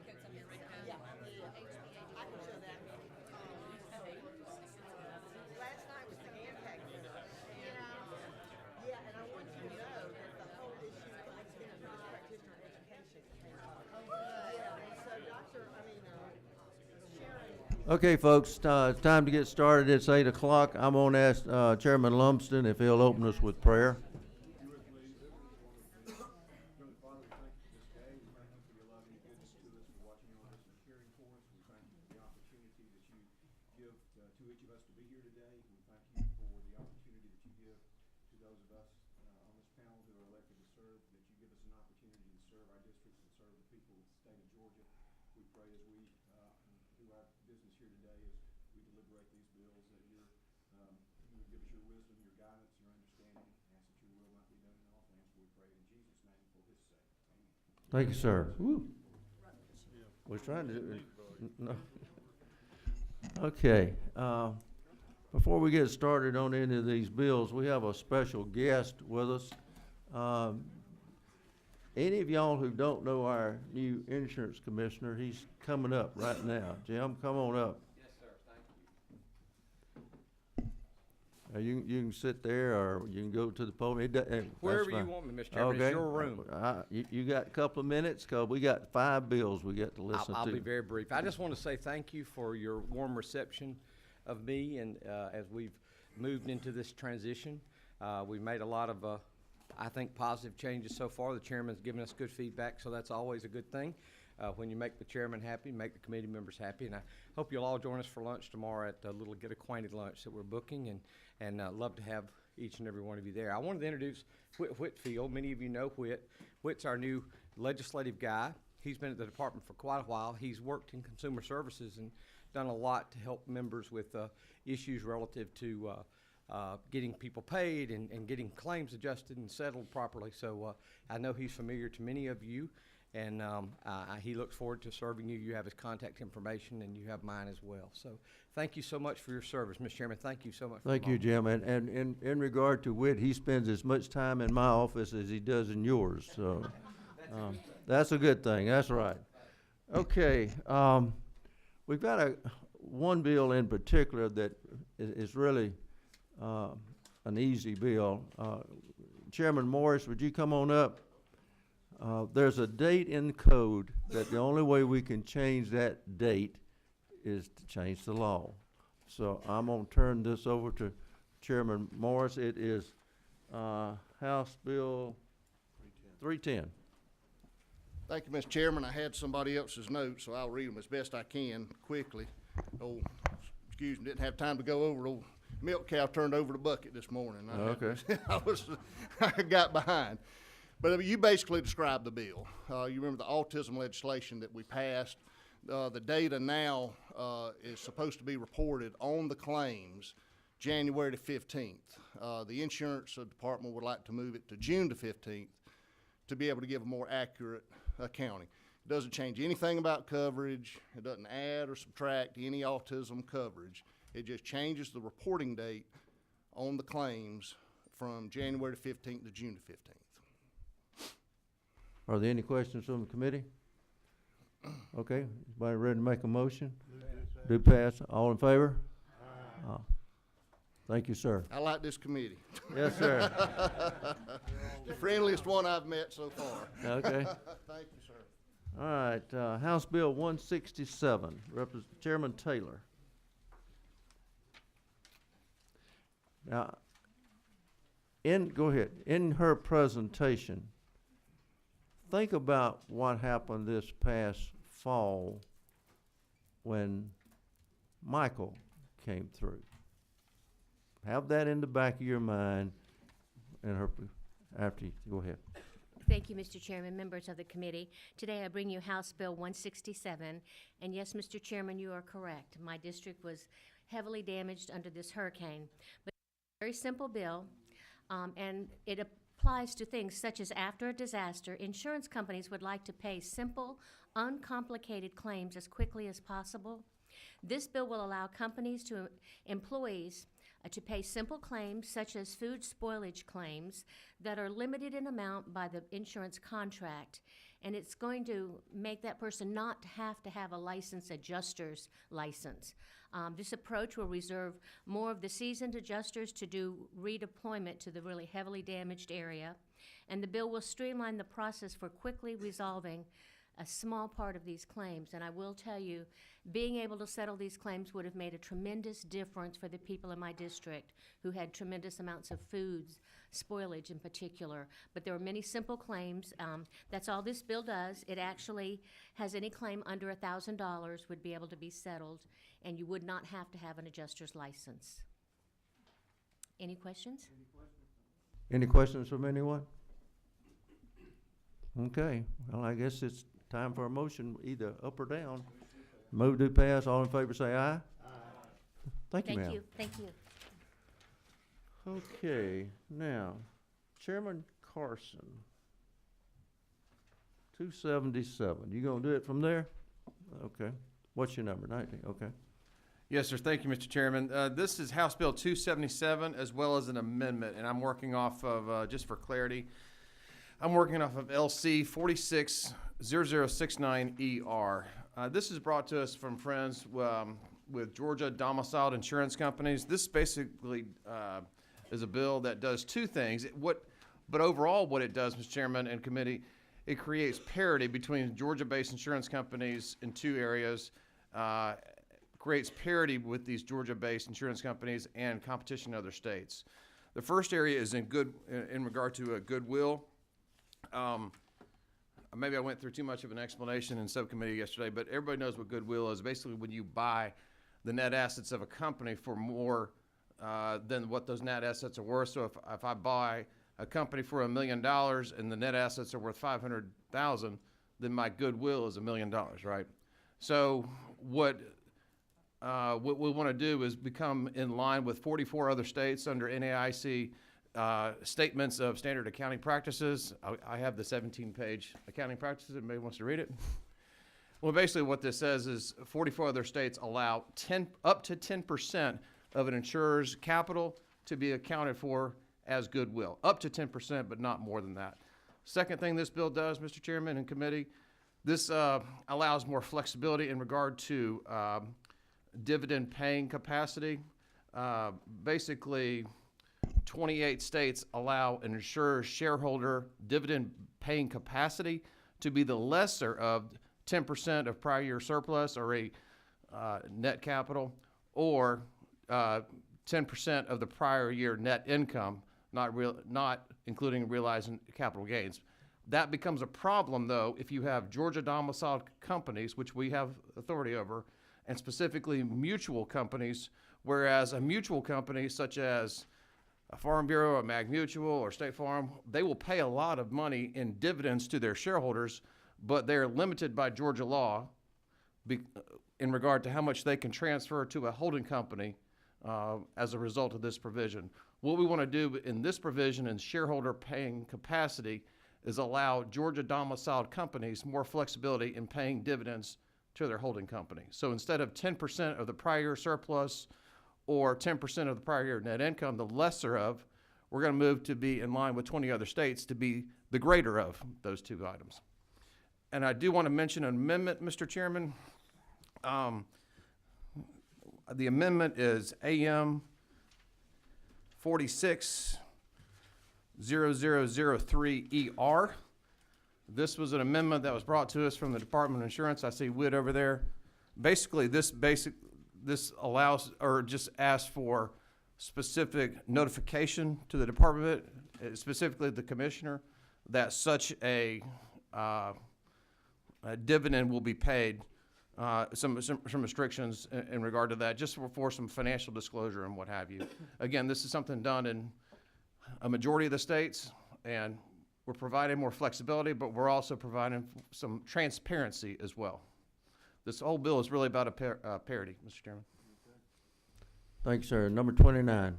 Yeah, I can show that. Last night was the GAMPAC dinner, and yeah, and I want you to know that the whole issue of extended nurse practitioner education came up. Yeah, and so Sharon. Okay, folks, it's time to get started. It's 8 o'clock. I'm going to ask Chairman Lumsden if he'll open us with prayer. Father, we thank you for this day. We thank you for your love and your goodness to us, for watching over us and caring for us. We thank you for the opportunity that you give to each of us to be here today. We thank you for the opportunity that you give to those of us on this panel who are elected to serve, that you give us an opportunity to serve our districts and serve the people of the state of Georgia. We pray as we do our business here today, as we deliberate these bills, that you would give us your wisdom, your guidance, your understanding. Ask that your will might be done in all things. We pray in Jesus' name for his sake. Amen. Thank you, sir. Woo. We're trying to do no. Okay. Before we get started on any of these bills, we have a special guest with us. Any of y'all who don't know our new insurance commissioner, he's coming up right now. Jim, come on up. Yes, sir. Thank you. You can sit there, or you can go to the podium. That's Wherever you fine. want me, Mr. Chairman, Okay. it's your room. You got a couple of minutes, because we got 5 bills we got to listen I'll to. be very brief. I just want to say thank you for your warm reception of me, and as we've moved into this transition, we've made a lot of, I think, positive changes so far. The chairman's given us good feedback, so that's always a good thing. When you make the chairman happy, make the committee members happy, and I hope you'll all join us for lunch tomorrow at a little get acquainted lunch that we're booking, and love to have each and every one of you there. I wanted to introduce Whit Whitfield. Many of you know Whit. Whit's our new legislative guy. He's been at the department for quite a while. He's worked in consumer services and done a lot to help members with issues relative to getting people paid and getting claims adjusted and settled properly. So I know he's familiar to many of you, and he looks forward to serving you. You have his contact information, and you have mine as well. So thank you so much for your service, Mr. Chairman. Thank you so much. Thank you, Jim. And in regard to Whit, he spends as much time in my office as he does in yours. So that's a good thing. That's right. Okay. We've got one bill in particular that is really an easy bill. Chairman Morris, would you come on up? There's a date in the code that the only way we can change that date is to change the law. So I'm going to turn this over to Chairman Morris. It is House Bill 310. Thank you, Mr. Chairman. I had somebody else's notes, so I'll read them as best I can quickly. Oh, excuse me, didn't have time to go over. Old milk cow turned over the bucket this morning. Okay. I got behind. But you basically described the bill. You remember the autism legislation that we passed. The data now is supposed to be reported on the claims January the 15th. The insurance department would like to move it to June the 15th to be able to give a more accurate accounting. It doesn't change anything about coverage. It doesn't add or subtract any autism coverage. It just changes the reporting date on the claims from January the 15th to June the 15th. Are there any questions from the committee? Okay, everybody ready to make a motion? Do pass. All in favor? Thank you, sir. I like this committee. Yes, sir. The friendliest one I've met so far. Okay. Thank you, sir. All right, House Bill 167, Chairman Taylor. Now, go ahead. In her presentation, think about what happened this past fall when Michael came through. Have that in the back of your mind after you go ahead. Thank you, Mr. Chairman, members of the committee. Today I bring you House Bill 167. And yes, Mr. Chairman, you are correct. My district was heavily damaged under this hurricane. But it's a very simple bill, and it applies to things such as after a disaster, insurance companies would like to pay simple, uncomplicated claims as quickly as possible. This bill will allow companies to employees to pay simple claims such as food spoilage claims that are limited in amount by the insurance contract. And it's going to make that person not have to have a licensed adjuster's license. This approach will reserve more of the seasoned adjusters to do redeployment to the really heavily damaged area. And the bill will streamline the process for quickly resolving a small part of these claims. And I will tell you, being able to settle these claims would have made a tremendous difference for the people in my district who had tremendous amounts of foods, spoilage in particular. But there are many simple claims. That's all this bill does. It actually has any claim under $1,000 would be able to be settled, and you would not have to have an adjuster's license. Any questions? Any questions from anyone? Okay, well, I guess it's time for a motion, either up or down. Move to pass, all in favor say aye. Aye. Thank you, ma'am. Thank you. Okay, now, Chairman Carson, 277, you gonna do it from there? Okay, what's your number, 19, okay. Yes, sir. Thank you, Mr. Chairman. This is House Bill 277 as well as an amendment, and I'm working off of, just for clarity, I'm working off of LC 460069ER. This is brought to us from friends with Georgia domiciled insurance companies. This basically is a bill that does two things. But overall what it does, Mr. Chairman and committee, it creates parity between Georgia-based insurance companies in two areas, creates parity with these Georgia-based insurance companies and competition in other states. The first area is in regard to goodwill. Maybe I went through too much of an explanation in subcommittee yesterday, but everybody knows what goodwill is. Basically, when you buy the net assets of a company for more than what those net assets are worth. So if I buy a company for $1 million and the net assets are worth $500,000, then my goodwill is $1 million, right? So what we want to do is become in line with 44 other states under NAIC statements of standard accounting practices. I have the 17-page accounting practices. Anybody wants to read it? Well, basically what this says is 44 other states allow up to 10% of an insurer's capital to be accounted for as goodwill. Up to 10%, but not more than that. Second thing this bill does, Mr. Chairman and committee, this allows more flexibility in regard to dividend paying capacity. Basically, 28 states allow an insurer's shareholder dividend paying capacity to be the lesser of 10% of prior year surplus or a net capital, or 10% of the prior year net income, not including realized capital gains. That becomes a problem, though, if you have Georgia domiciled companies, which we have authority over, and specifically mutual companies, whereas a mutual company such as a Farm Bureau, a MagMutual, or State Farm, they will pay a lot of money in dividends to their shareholders, but they're limited by Georgia law in regard to how much they can transfer to a holding company as a result of this provision. What we want to do in this provision in shareholder paying capacity is allow Georgia domiciled companies more flexibility in paying dividends to their holding company. So instead of 10% of the prior year surplus or 10% of the prior year net income, the lesser of, we're going to move to be in line with 20 other states to be the greater of those two items. And I do want to mention an amendment, Mr. Chairman. The amendment is AM 460003ER. This was an amendment that was brought to us from the Department of Insurance. I see Whit over there. Basically, this allows or just asks for specific notification to the department, specifically the commissioner, that such a dividend will be paid. Some restrictions in regard to that, just for some financial disclosure and what have you. Again, this is something done in a majority of the states, and we're providing more flexibility, but we're also providing some transparency as well. This whole bill is really about a parity, Mr. Chairman. Thanks, sir. Number 29.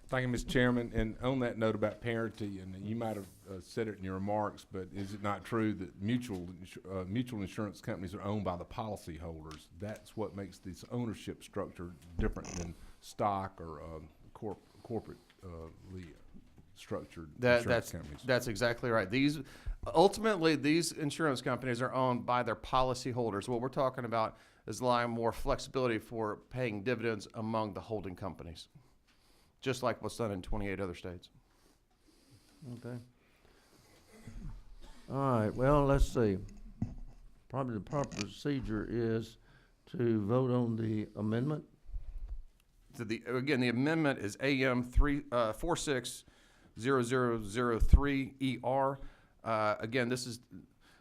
Thank you, Mr. Chairman. And on that note about parity, and you might have said it in your remarks, but is it not true that mutual insurance companies are owned by the policyholders? That's what makes this ownership structure different than stock or corporate, structured That, insurance companies. that's exactly right. Ultimately, these insurance companies are owned by their policyholders. What we're talking about is allowing more flexibility for paying dividends among the holding companies, just like what's done in 28 other states. Okay. All right, well, let's see. Probably the proper procedure is to vote on the amendment. So again, the amendment is AM 460003ER. Again, this is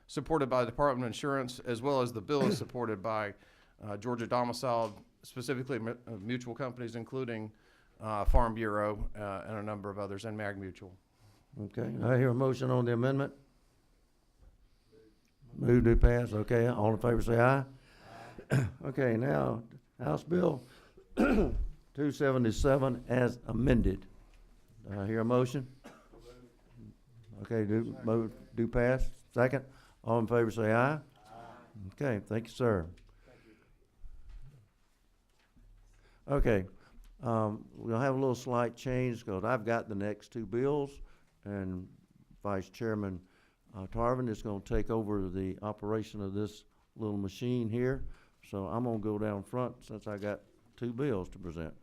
supported by the Department of Insurance, as well as the bill is supported by Georgia domiciled, specifically mutual companies, including Farm Bureau and a number of others, and Mag Mutual. Okay, I hear a motion on the amendment. Move to pass, okay, all in favor say aye. Okay, now, House Bill 277 as amended. Do I hear a motion? Okay, do pass, second, all in favor say aye. Okay, thank you, sir. Okay, we'll have a little slight change, because I've got the next two bills, and Vice Chairman Tarvin is going to take over the operation of this little machine here. So I'm going to go down front since I got two bills to present.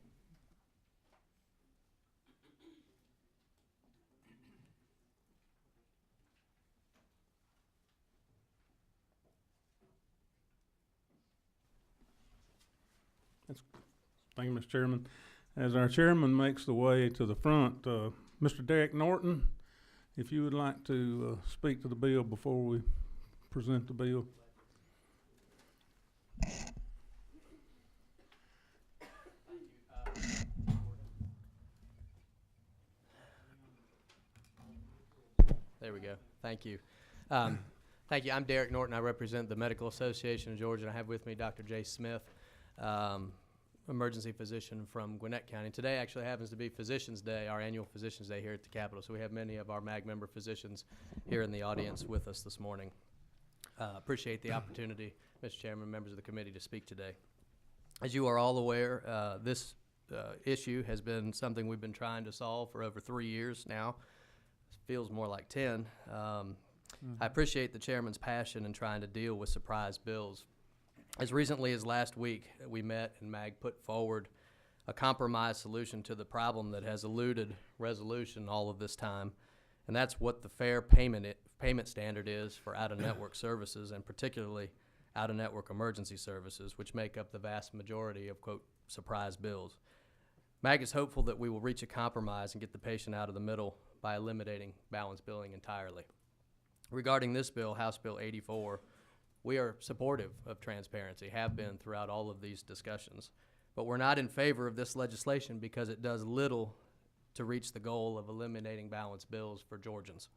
Thank you, Mr. Chairman. As our chairman makes the way to the front, Mr. Derek Norton, if you would like to speak to the bill before we present the bill. There we go. Thank you. Thank you. I'm Derek Norton. I represent the Medical Association of Georgia, and I have with me Dr. Jay Smith, emergency physician from Gwinnett County. Today actually happens to be Physicians Day, our annual Physicians Day here at the Capitol, so we have many of our MAG member physicians here in the audience with us this morning. Appreciate the opportunity, Mr. Chairman, members of the committee, to speak today. As you are all aware, this issue has been something we've been trying to solve for over 3 years now. Feels more like 10. I appreciate the chairman's passion in trying to deal with surprise bills. As recently as last week, we met and MAG put forward a compromise solution to the problem that has eluded resolution all of this time, and that's what the fair payment standard is for out-of-network services, and particularly out-of-network emergency services, which make up the vast majority of, quote, surprise bills. MAG is hopeful that we will reach a compromise and get the patient out of the middle by eliminating balance billing entirely. Regarding this bill, House Bill 84, we are supportive of transparency, have been throughout all of these discussions, but we're not in favor of this legislation because it does little to reach the goal of eliminating balance bills for Georgians.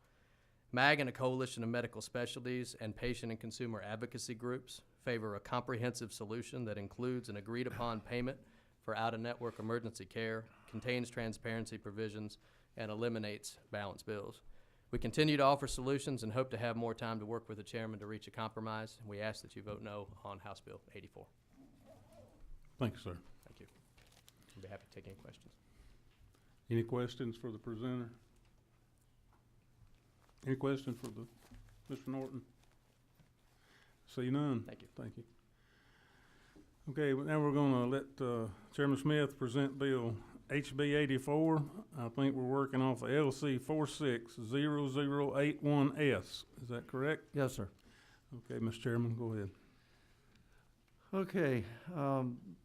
MAG and a coalition of medical specialties and patient and consumer advocacy groups favor a comprehensive solution that includes an agreed-upon payment for out-of-network emergency care, contains transparency provisions, and eliminates balance bills. We continue to offer solutions and hope to have more time to work with the chairman to reach a compromise. We ask that you vote no on House Bill 84. Thank you, sir. Thank you. I'll be happy to take any questions. Any questions for the presenter? Any questions for Mr. Norton? See none. Thank you. Thank you. Okay, well, now we're going to let Chairman Smith present Bill HB 84. I think we're working off of LC 460081S. Is that correct? Yes, sir. Okay, Mr. Chairman, go ahead. Okay,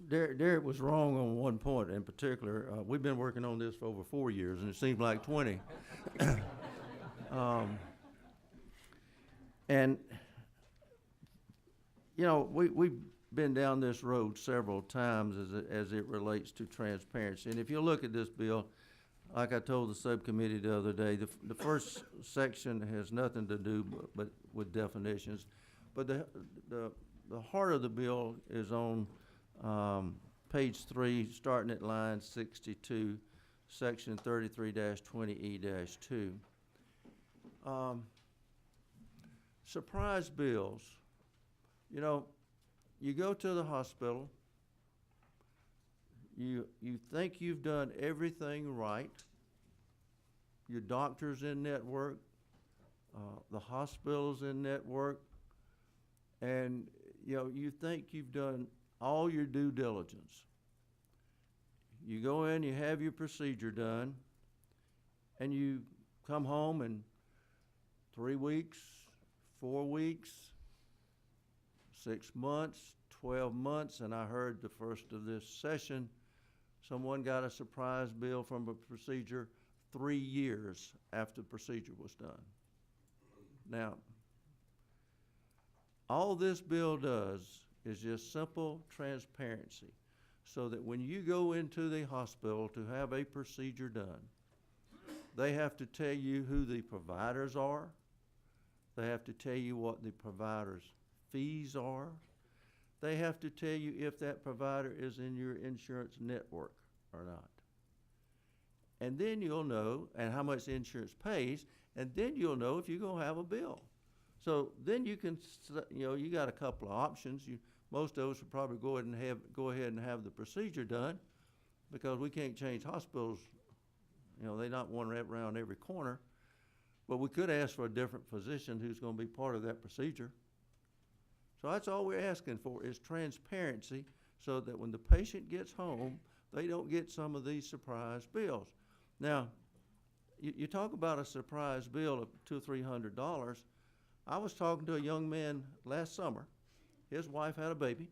Derek was wrong on one point in particular. We've been working on this for over 4 years, and it seems like 20. And, you know, we've been down this road several times as it relates to transparency. And if you look at this bill, like I told the subcommittee the other day, the first section has nothing to do but with definitions. But the heart of the bill is on page 3, starting at line 62, section 33-20E-2. Surprise bills. You know, you go to the hospital, you think you've done everything right. Your doctor's in network, the hospital's in network, and, you know, you think you've done all your due diligence. You go in, you have your procedure done, and you come home in 3 weeks, 4 weeks, 6 months, 12 months, and I heard the first of this session, someone got a surprise bill from a procedure 3 years after the procedure was done. Now, all this bill does is just simple transparency, so that when you go into the hospital to have a procedure done, they have to tell you who the providers are. They have to tell you what the provider's fees are. They have to tell you if that provider is in your insurance network or not. And then you'll know, and how much the insurance pays, and then you'll know if you're gonna have a bill. So then you can, you know, you got a couple of options. Most of us would probably go ahead and have the procedure done, because we can't change hospitals. You know, they not one wrapped around every corner. But we could ask for a different physician who's gonna be part of that procedure. So that's all we're asking for, is transparency, so that when the patient gets home, they don't get some of these surprise bills. Now, you talk about a surprise bill of $200 or $300. I was talking to a young man last summer. His wife had a baby.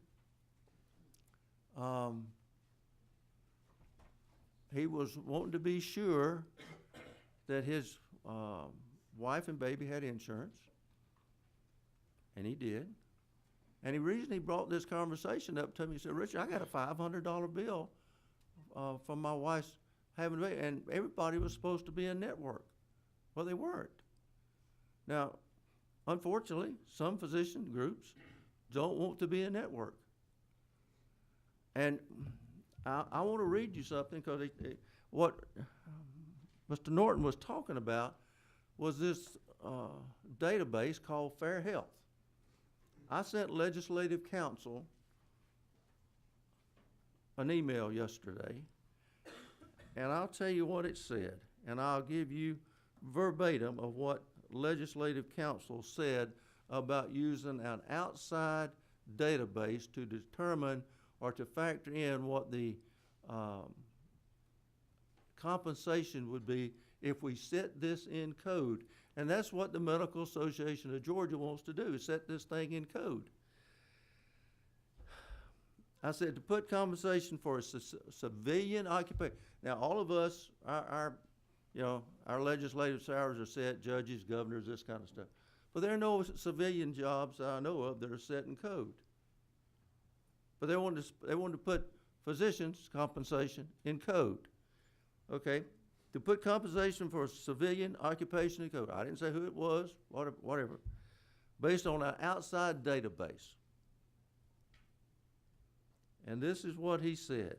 He was wanting to be sure that his wife and baby had insurance, and he did. And the reason he brought this conversation up to me, he said, "Richard, I got a $500 bill from my wife's having a baby," and everybody was supposed to be in network. Well, they weren't. Now, unfortunately, some physician groups don't want to be in network. And I want to read you something, because what Mr. Norton was talking about was this database called Fair Health. I sent Legislative Counsel an email yesterday, and I'll tell you what it said, and I'll give you verbatim of what Legislative Counsel said about using an outside database to determine or to factor in what the compensation would be if we set this in code. And that's what the Medical Association of Georgia wants to do, is set this thing in code. I said to put compensation for a civilian occupation. Now, all of us, our legislative salaries are set, judges, governors, this kind of stuff. But there are no civilian jobs I know of that are set in code. But they wanted to put physicians' compensation in code. Okay? To put compensation for a civilian occupation in code. I didn't say who it was, whatever. Based on an outside database. And this is what he said.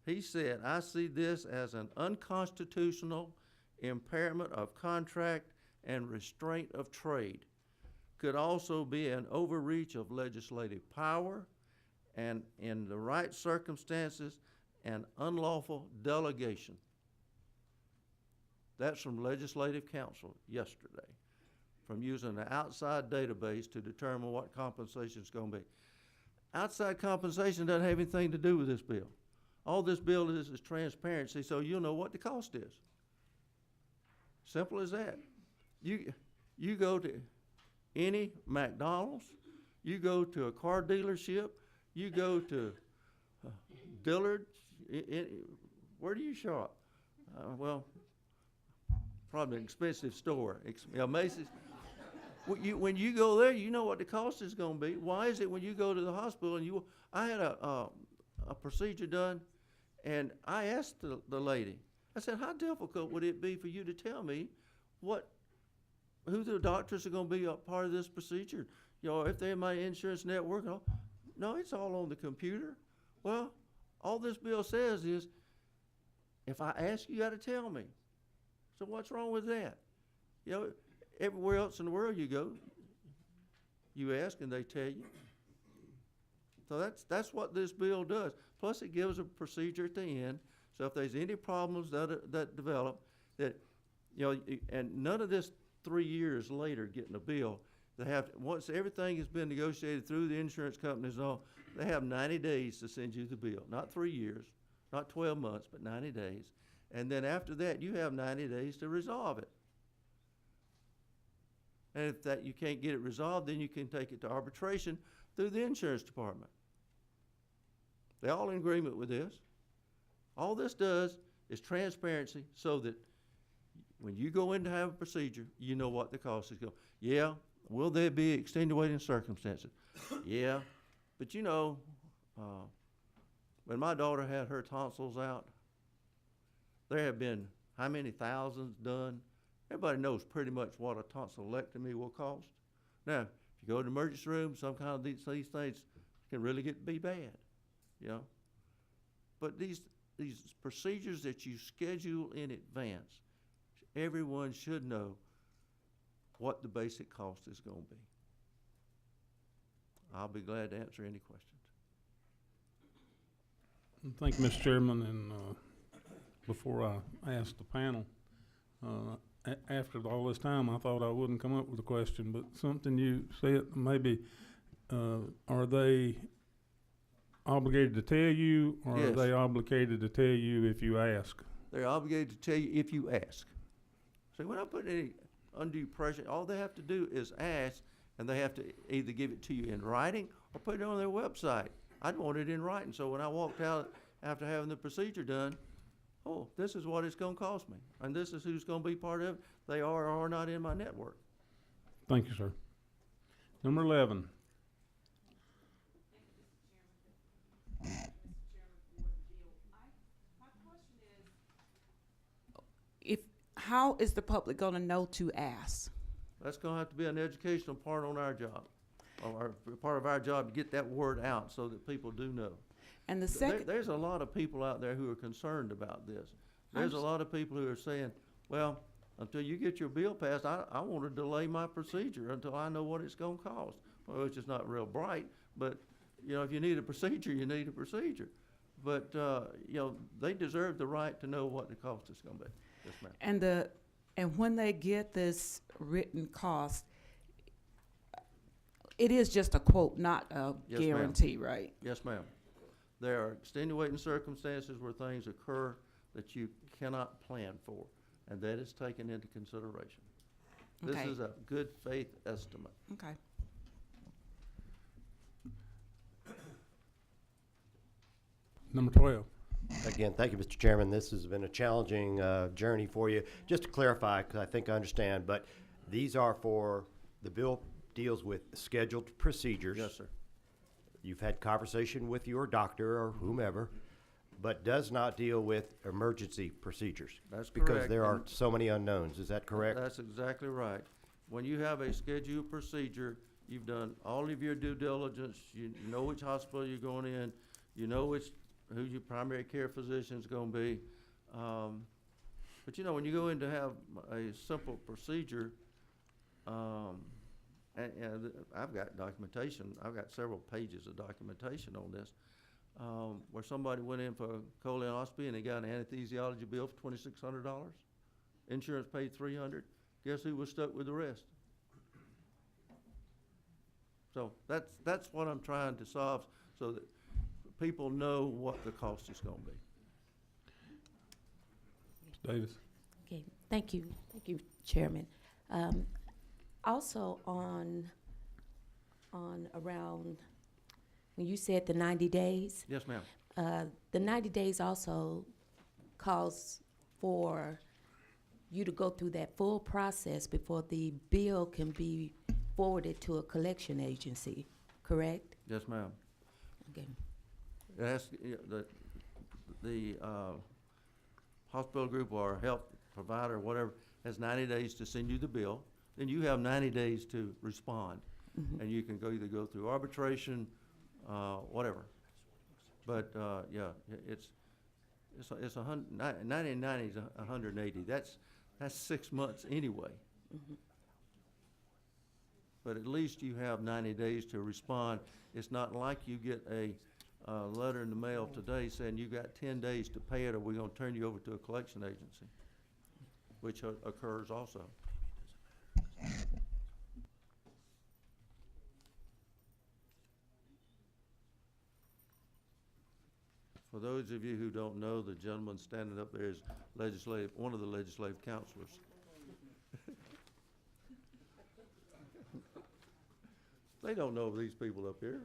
He said, "I see this as an unconstitutional impairment of contract and restraint of trade. Could also be an overreach of legislative power, and in the right circumstances, an unlawful delegation." That's from Legislative Counsel yesterday, from using an outside database to determine what compensation is going to be. Outside compensation doesn't have anything to do with this bill. All this bill is transparency, so you'll know what the cost is. Simple as that. You go to any McDonald's, you go to a car dealership, you go to Dillard's, where do you shop? Well, probably an expensive store, Macy's. When you go there, you know what the cost is going to be. Why is it when you go to the hospital and I had a procedure done, and I asked the lady, I said, "How difficult would it be for you to tell me who the doctors are going to be a part of this procedure? You know, if they're in my insurance network?" "No, it's all on the computer." Well, all this bill says is, if I ask, you got to tell me. So what's wrong with that? You know, everywhere else in the world you go, you ask and they tell you. So that's what this bill does. Plus, it gives a procedure at the end, so if there's any problems that develop, that, you know, and none of this 3 years later getting a bill, they have, once everything has been negotiated through the insurance companies and all, they have 90 days to send you the bill. Not 3 years, not 12 months, but 90 days. And then after that, you have 90 days to resolve it. And if that you can't get it resolved, then you can take it to arbitration through the insurance department. They're all in agreement with this. All this does is transparency so that when you go in to have a procedure, you know what the cost is going. Yeah, will there be extenuating circumstances? Yeah, but you know, when my daughter had her tonsils out, there have been how many thousands done? Everybody knows pretty much what a tonsillectomy will cost. Now, if you go to the emergency room, some kind of these things can really be bad, you know. But these procedures that you schedule in advance, everyone should know what the basic cost is going to be. I'll be glad to answer any questions. Thank you, Mr. Chairman, and before I ask the panel, after all this time, I thought I wouldn't come up with a question, but something you said, maybe, are they obligated to tell you, or Yes. are they obligated to tell you if you ask? They're obligated to tell you if you ask. See, we're not putting any undue pressure. All they have to do is ask, and they have to either give it to you in writing or put it on their website. I'd want it in writing, so when I walked out after having the procedure done, oh, this is what it's gonna cost me, and this is who's gonna be part of it. They are or are not in my network. Thank you, sir. Number 11. How is the public gonna know to ask? That's gonna have to be an educational part on our job, or part of our job to get that word out so that people do know. And the second, There's a lot of people out there who are concerned about this. There's a lot of people who are saying, well, until you get your bill passed, I want to delay my procedure until I know what it's gonna cost. Well, which is not real bright, but, you know, if you need a procedure, you need a procedure. But, you know, they deserve the right to know what the cost is gonna be. Yes, ma'am. and when they get this written cost, it is just a quote, not a Yes, ma'am. guarantee, right? Yes, ma'am. There are extenuating circumstances where things occur that you cannot plan for, and that is taken into consideration. This Okay. is a good faith estimate. Okay. Number 12. Again, thank you, Mr. Chairman. This has been a challenging journey for you. Just to clarify, because I think I understand, but these are for, the bill deals with scheduled procedures. Yes, sir. You've had conversation with your doctor or whomever, but does not deal with emergency procedures. That's Because correct, there are and- so many unknowns. Is that correct? That's exactly right. When you have a scheduled procedure, you've done all of your due diligence, you know which hospital you're going in, you know who your primary care physician's gonna be. But you know, when you go in to have a simple procedure, and I've got documentation, I've got several pages of documentation on this, where somebody went in for a colonoscopy and they got an anesthesiology bill for $2,600. Insurance paid $300. Guess who was stuck with the rest? So that's what I'm trying to solve, so that people know what the cost is gonna be. Ms. Davis. Okay, thank you, Chairman. Also on around, when you said the 90 days, Yes, ma'am. the 90 days also calls for you to go through that full process before the bill can be forwarded to a collection agency, correct? Yes, ma'am. Okay. That's, the hospital group or health provider, or whatever, has 90 days to send you the bill. Then you have 90 days to respond. And you can either go through arbitration, whatever. But, yeah, it's 90 and 90 is 180. That's 6 months anyway. but at least you have 90 days to respond. It's not like you get a letter in the mail today saying you got 10 days to pay it, or we're gonna turn you over to a collection agency, which occurs also. For those of you who don't know, the gentleman standing up there is one of the legislative counselors. They don't know these people up here.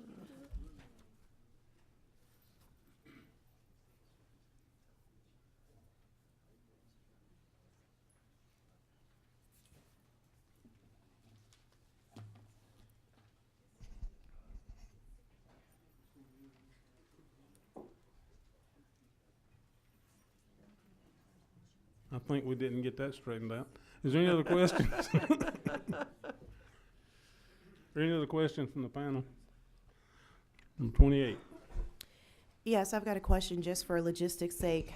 I think we didn't get that straightened out. Is there any other questions? Any other questions from the panel? Number 28. Yes, I've got a question just for logistics' sake.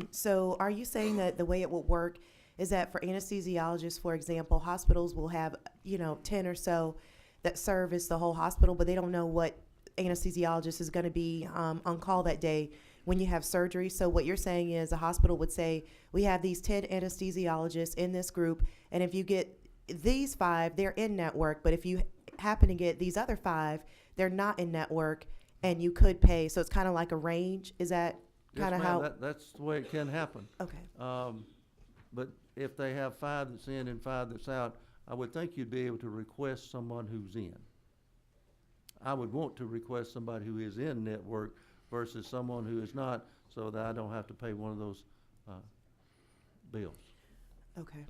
So are you saying that the way it will work is that for anesthesiologists, for example, hospitals will have, 10 or so that service the whole hospital, but they don't know what anesthesiologist is going to be on call that day when you have surgery? So what you're saying is a hospital would say, we have these 10 anesthesiologists in this group, and if you get these 5, they're in network, but if you happen to get these other 5, they're not in network, and you could pay. So it's kind of like a range. Is that kind of how? That's the way it can happen. Okay. But if they have 5 that's in and 5 that's out, I would think you'd be able to request someone who's in. I would want to request somebody who is in network versus someone who is not, so that I don't have to pay one of those bills. Okay.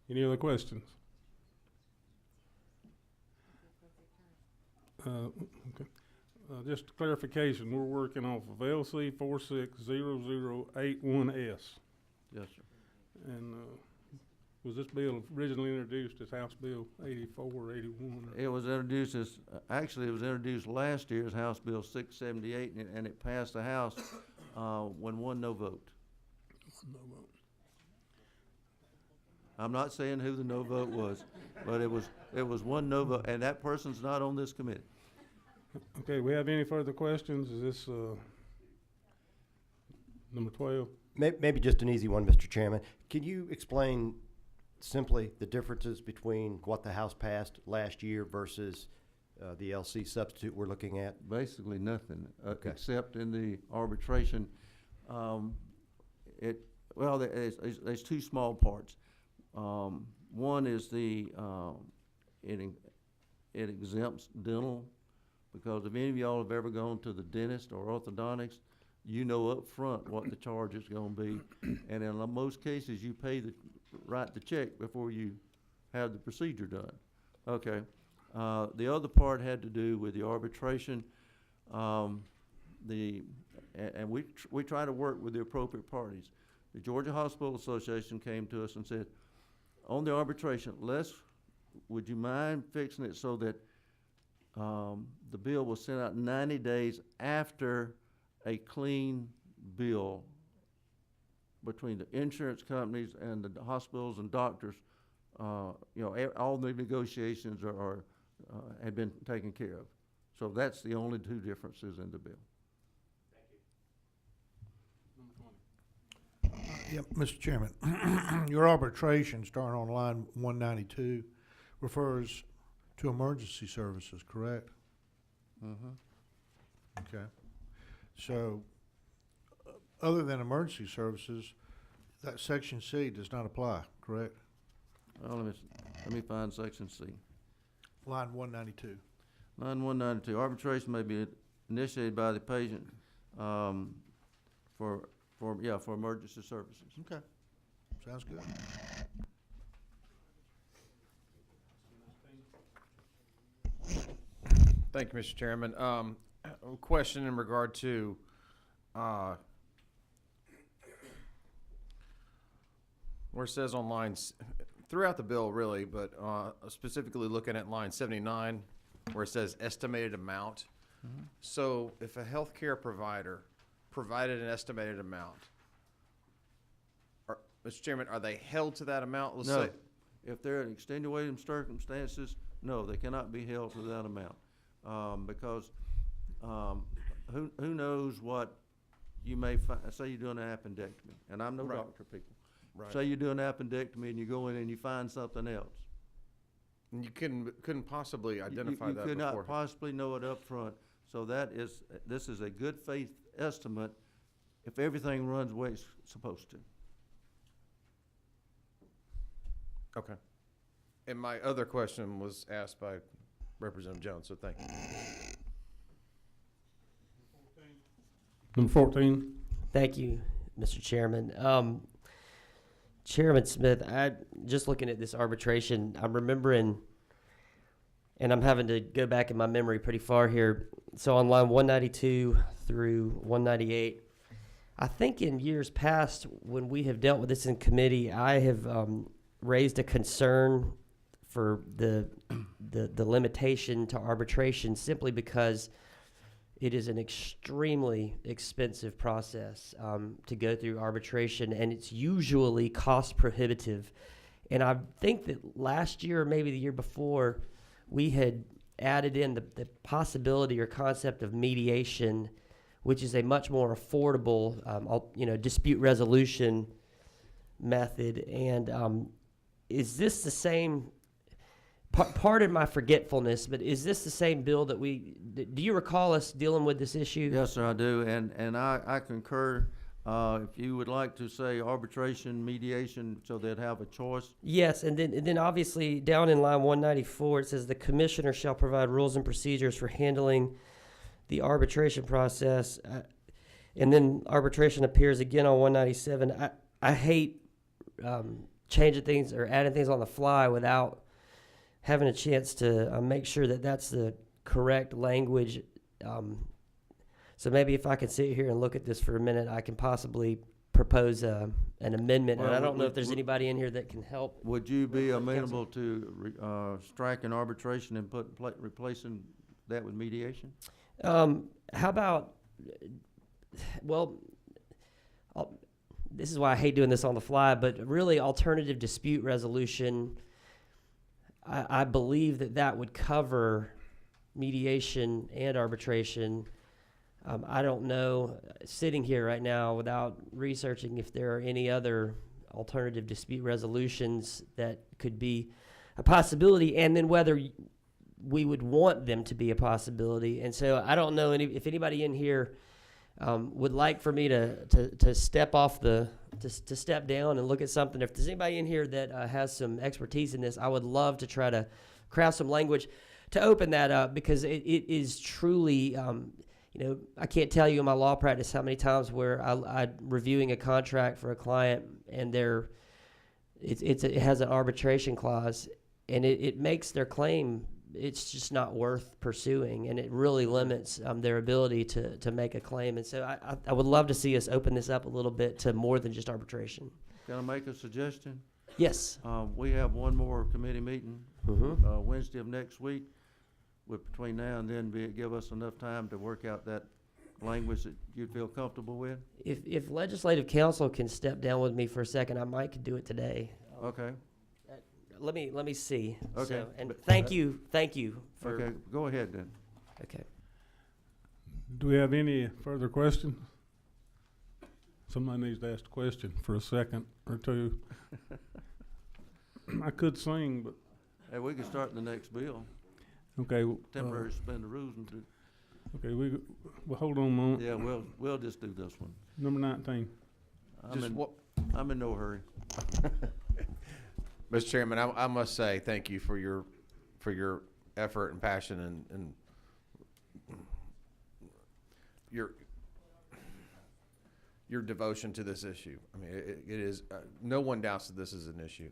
Any other questions? Okay. Just clarification, we're working off of LC 460081S. Yes, sir. And was this bill originally introduced as House Bill 84 or 81? It was introduced as, actually, it was introduced last year as House Bill 678, and it passed the House when one no vote. No vote. I'm not saying who the no vote was, but it was one no vote, and that person's not on this committee. Okay, we have any further questions? Is this number 12? Maybe just an easy one, Mr. Chairman. Can you explain simply the differences between what the House passed last year versus the LC substitute we're looking at? Basically nothing, except in the arbitration. There's 2 small parts. One is it exempts dental, because if any of y'all have ever gone to the dentist or orthodontics, you know up front what the charge is going to be, and in most cases you write the check before you have the procedure done. Okay. The other part had to do with the arbitration. And we try to work with the appropriate parties. The Georgia Hospital Association came to us and said, on the arbitration, would you mind fixing it so that the bill was sent out 90 days after a clean bill between the insurance companies and the hospitals and doctors? All the negotiations had been taken care of. So that's the only 2 differences in the bill. Yep, Mr. Chairman, your arbitration starting on line 192 refers to emergency services, correct? Mm-hmm. Okay. So, other than emergency services, that section C does not apply, correct? Well, let me find section C. Line 192. Line 192, arbitration may be initiated by the patient for emergency services. Okay. Sounds good. Thank you, Mr. Chairman. A question in regard to where it says on lines throughout the bill, really, but specifically looking at line 79, where it says estimated amount. Mm-hmm. So if a healthcare provider provided an estimated amount, Mr. Chairman, are they held to that amount? Let's say If they're in extenuating circumstances, no, they cannot be held to that amount. Because who knows what you may find, say you're doing an appendectomy, and I'm no Right. doctor, people. Right. Say you're doing an appendectomy and you go in and you find something else. And you couldn't possibly identify that You could not beforehand. possibly know it up front. So this is a good faith estimate if everything runs the way it's supposed to. Okay. And my other question was asked by Representative Jones, so thank you. Number 14. Thank you, Mr. Chairman. Chairman Smith, just looking at this arbitration, I'm remembering, and I'm having to go back in my memory pretty far here. So on line 192 through 198, I think in years past when we have dealt with this in committee, I have raised a concern for the limitation to arbitration simply because it is an extremely expensive process to go through arbitration, and it's usually cost prohibitive. And I think that last year or maybe the year before, we had added in the possibility or concept of mediation, which is a much more affordable, dispute resolution method. And is this the same? Pardon my forgetfulness, but is this the same bill that do you recall us dealing with this issue? Yes, sir, I do, and I concur. If you would like to say arbitration, mediation, so they'd have a choice. Yes, and then obviously down in line 194, it says the commissioner shall provide rules and procedures for handling the arbitration process. And then arbitration appears again on 197. I hate changing things or adding things on the fly without having a chance to make sure that that's the correct language. So maybe if I can sit here and look at this for a minute, I can possibly propose an amendment. Well, and I don't know if there's anybody in here that can help. Would you be amenable to striking arbitration and replacing that with mediation? How about, this is why I hate doing this on the fly, but really alternative dispute resolution, I believe that would cover mediation and arbitration. I don't know, sitting here right now without researching if there are any other alternative dispute resolutions that could be a possibility, and then whether we would want them to be a possibility. And so I don't know if anybody in here would like for me to step off to step down and look at something. If there's anybody in here that has some expertise in this, I would love to try to craft some language to open that up, because it is truly, I can't tell you in my law practice how many times where I'm reviewing a contract for a client and it has an arbitration clause, and it makes their claim, it's just not worth pursuing, and it really limits their ability to make a claim. And so I would love to see us open this up a little bit to more than just arbitration. Can I make a suggestion? Yes. We have one more committee meeting Wednesday of next week. Between now and then, give us enough time to work out that language that you'd feel comfortable with? If legislative counsel can step down with me for a second, I might could do it today. Okay. Let me see. Okay. So, and thank you for. Okay, go ahead then. Okay. Do we have any further questions? Somebody needs to ask a question for a second or two. I could sing, but. Hey, we can start the next bill. Okay. Temporary suspend the rules and do. Okay, well, hold on a moment. Yeah, we'll just do this one. Number 19. I'm in no hurry. Mr. Chairman, I must say thank you for your effort and passion and your devotion to this issue. I mean, it is no one doubts that this is an issue.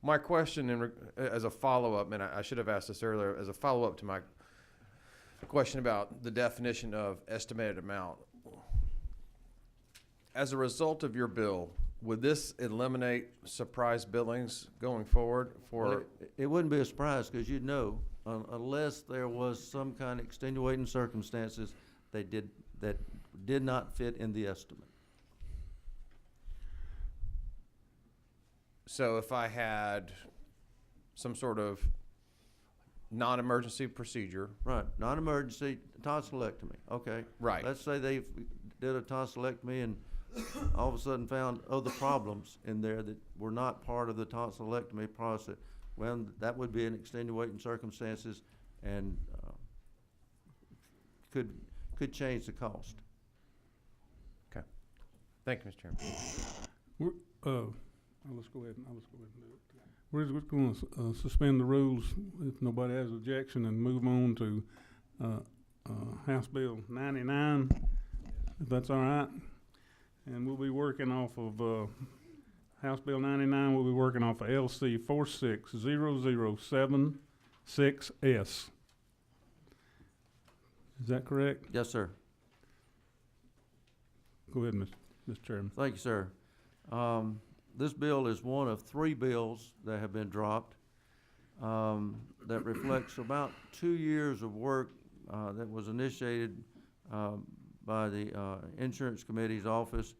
My question, as a follow-up, and I should have asked this earlier, as a follow-up to my question about the definition of estimated amount, as a result of your bill, would this eliminate surprise billings going forward for? Well, it wouldn't be a surprise, because you'd know, unless there was some kind of extenuating circumstances that did not fit in the estimate. So if I had some sort of non-emergency procedure. Right, non-emergency tonsillectomy, okay. Right. Let's say they did a tonsillectomy and all of a sudden found other problems in there that were not part of the tonsillectomy process. Well, that would be an extenuating circumstances and could change the cost. Okay. Thank you, Mr. Chairman. Let's go ahead and do it. We're just going to suspend the rules if nobody has objection and move on to House Bill 99, if that's all right. And we'll be working off of House Bill 99. We'll be working off of LC 460076S. Is that correct? Yes, sir. Go ahead, Mr. Chairman. Thank you, sir. This bill is one of 3 bills that have been dropped that reflects about 2 years of work that was initiated by the Insurance Committee's office.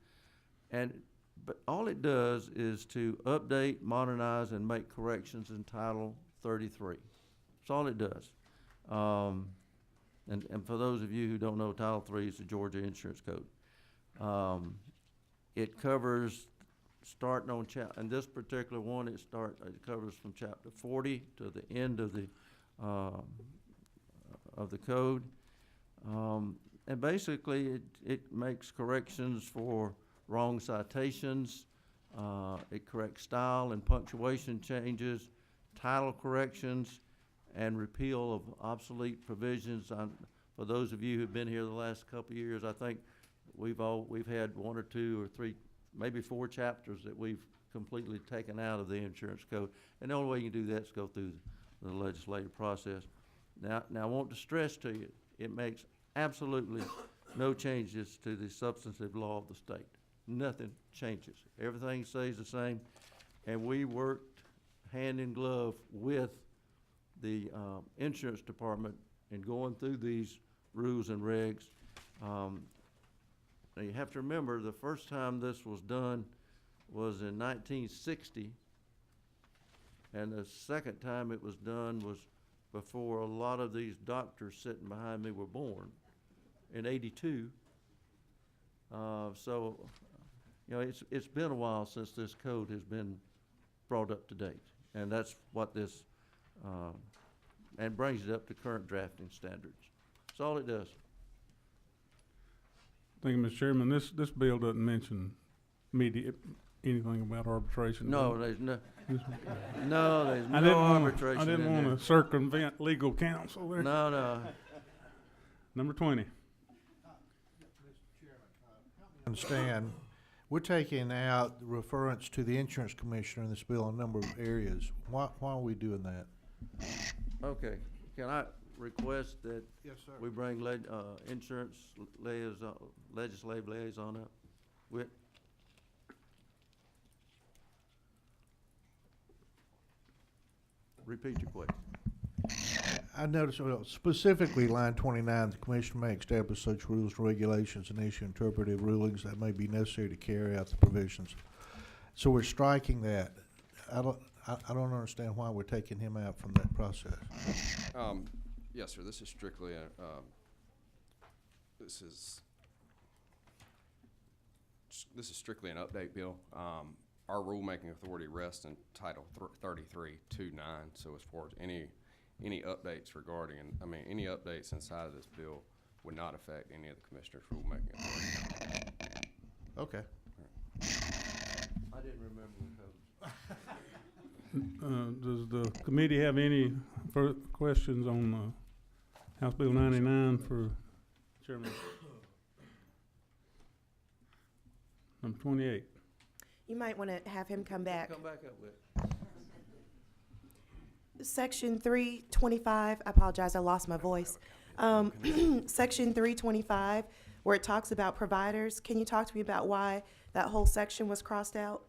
But all it does is to update, modernize, and make corrections in Title 33. That's all it does. And for those of you who don't know, Title 3 is the Georgia Insurance Code. It covers, starting on in this particular one, it covers from chapter 40 to the end of the code. And basically, it makes corrections for wrong citations. It corrects style and punctuation changes, title corrections, and repeal of obsolete provisions. For those of you who've been here the last couple of years, I think we've had 1 or 2 or 3, maybe 4 chapters that we've completely taken out of the insurance code. And the only way you can do that is go through the legislative process. Now I want to stress to you, it makes absolutely no changes to the substantive law of the state. Nothing changes. Everything stays the same. And we worked hand in glove with the insurance department in going through these rules and regs. Now you have to remember, the first time this was done was in 1960, and the second time it was done was before a lot of these doctors sitting behind me were born, in 82. So, you know, it's been a while since this code has been brought up to date, and that's what this, and brings it up to current drafting standards. That's all it does. Thank you, Mr. Chairman. This bill doesn't mention anything about arbitration. No, there's no arbitration. I didn't in want there. to circumvent legal counsel there. No. Number 20. Understand, we're taking out the reference to the insurance commissioner in this bill in a number of areas. Why are we doing that? Okay, can I request that Yes, sir. we bring insurance legislative liaison up? Repeat your question. I noticed, specifically line 29, the commissioner may establish such rules and regulations and issue interpretive rulings that may be necessary to carry out the provisions. So we're striking that. I don't understand why we're taking him out from that process. Yes, sir. This is strictly this is strictly an update bill. Our rulemaking authority rests in Title 33(2)(9). So as far as any updates regarding, any updates inside of this bill would not affect any of the commissioner's rulemaking authority. Okay. I didn't remember the code. Does the committee have any further questions on House Bill 99 for Chairman? Number 28. You might want to have him come back. Come back up with. Section 325, I apologize, I lost my voice. Section 325, where it talks about providers. Can you talk to me about why that whole section was crossed out?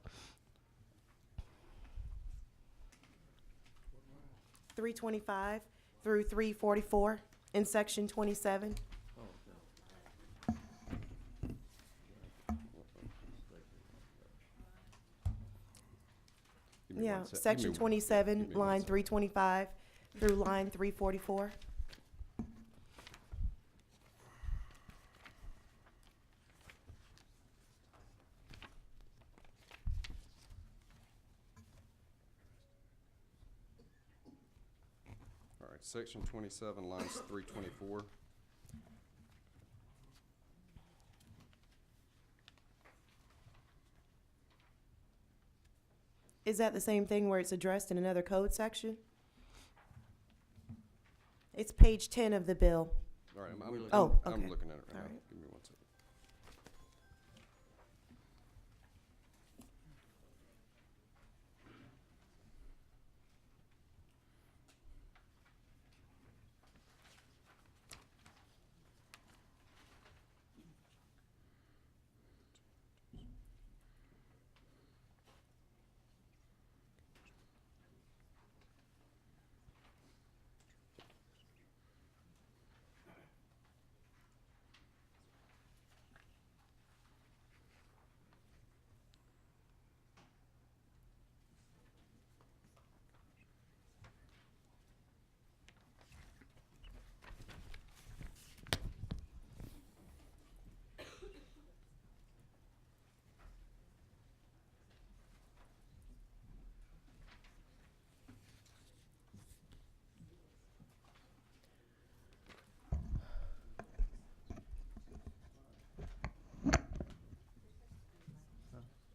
325 through 344 in section 27. Give me Yeah. Section give me 27, one line second. 325 through line 344. All right, section 27, lines 324. Is that the same thing where it's addressed in another code section? It's page 10 of the bill. All right, Oh, I'm okay. looking at it right All now. right. Give me one second.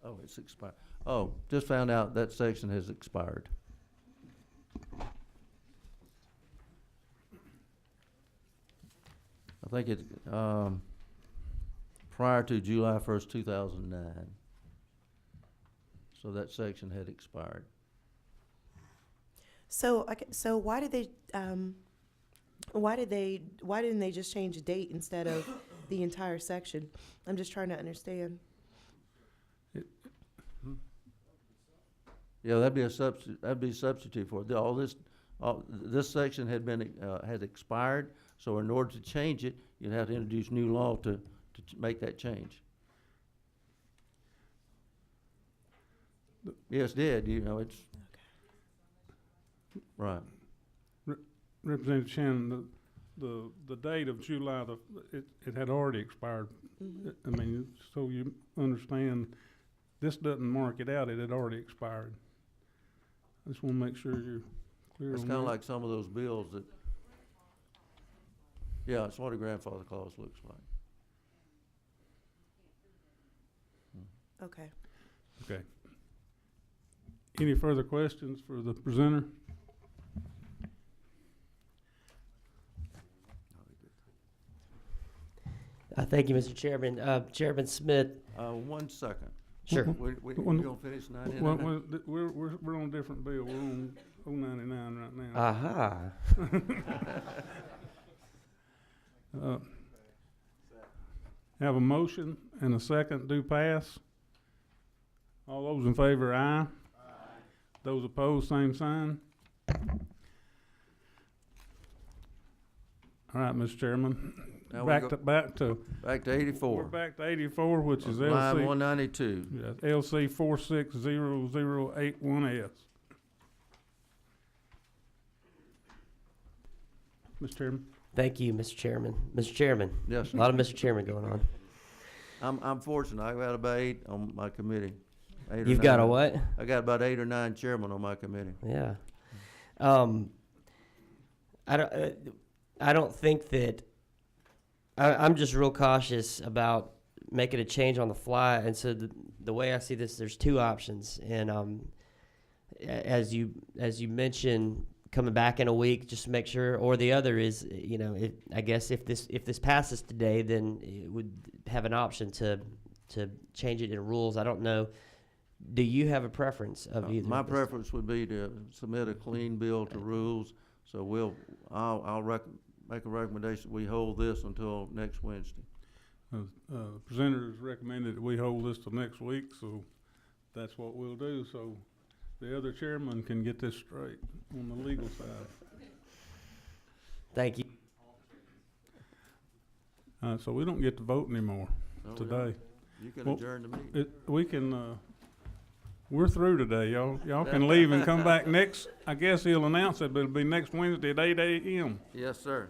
Oh, it's expired. Oh, just found out that section has expired. I think it, prior to July 1st, 2009. So that section had expired. So, so why didn't they just change the date instead of the entire section? I'm just trying to understand. Yeah, that'd be a substitute for it. This section had been, had expired, so in order to change it, you'd have to introduce new law to make that change. Yes, did, you know, it's, right. Representative Shannon, the date of July, it had already expired. I mean, so you understand, this doesn't mark it out, it had already expired. I just want to make sure you're clear on that. It's kind of like some of those bills that, yeah, it's what a grandfather clause looks like. Okay. Okay. Any further questions for the presenter? Thank you, Mr. Chairman. Chairman Smith. 1 second. Sure. We gonna finish 99? We're on a different bill. We're on 099 right now. Aha. Have a motion and a second do pass. All those in favor, aye. Aye. Those opposed, same sign. All right, Mr. Chairman. Now we Back go- to Back to 84. We're back to 84, which is Line LC 192. yeah, LC 460081S. Mr. Chairman. Thank you, Mr. Chairman. Mr. Chairman. Yes, A lot of Mr. Chairman going on. I'm fortunate. I've got about 8 on my committee. 8 or You've got a 9. what? I got about 8 or 9 chairmen on my committee. Yeah. I don't think that, I'm just real cautious about making a change on the fly. And so the way I see this, there's two options. And as you mentioned, coming back in a week just to make sure, or the other is, you know, I guess if this passes today, then it would have an option to change it in rules. I don't know. Do you have a preference of either? My of this? preference would be to submit a clean bill to rules. So I'll make a recommendation, we hold this until next Wednesday. Presenter has recommended that we hold this till next week, so that's what we'll do. So the other chairman can get this straight on the legal side. Thank you. So we don't get to vote anymore No, we today. don't. You can Well, adjourn the meeting. We can, We're through today. Y'all can leave and come back next. I guess he'll announce it, but it'll be next Wednesday at 8 a.m. Yes, sir.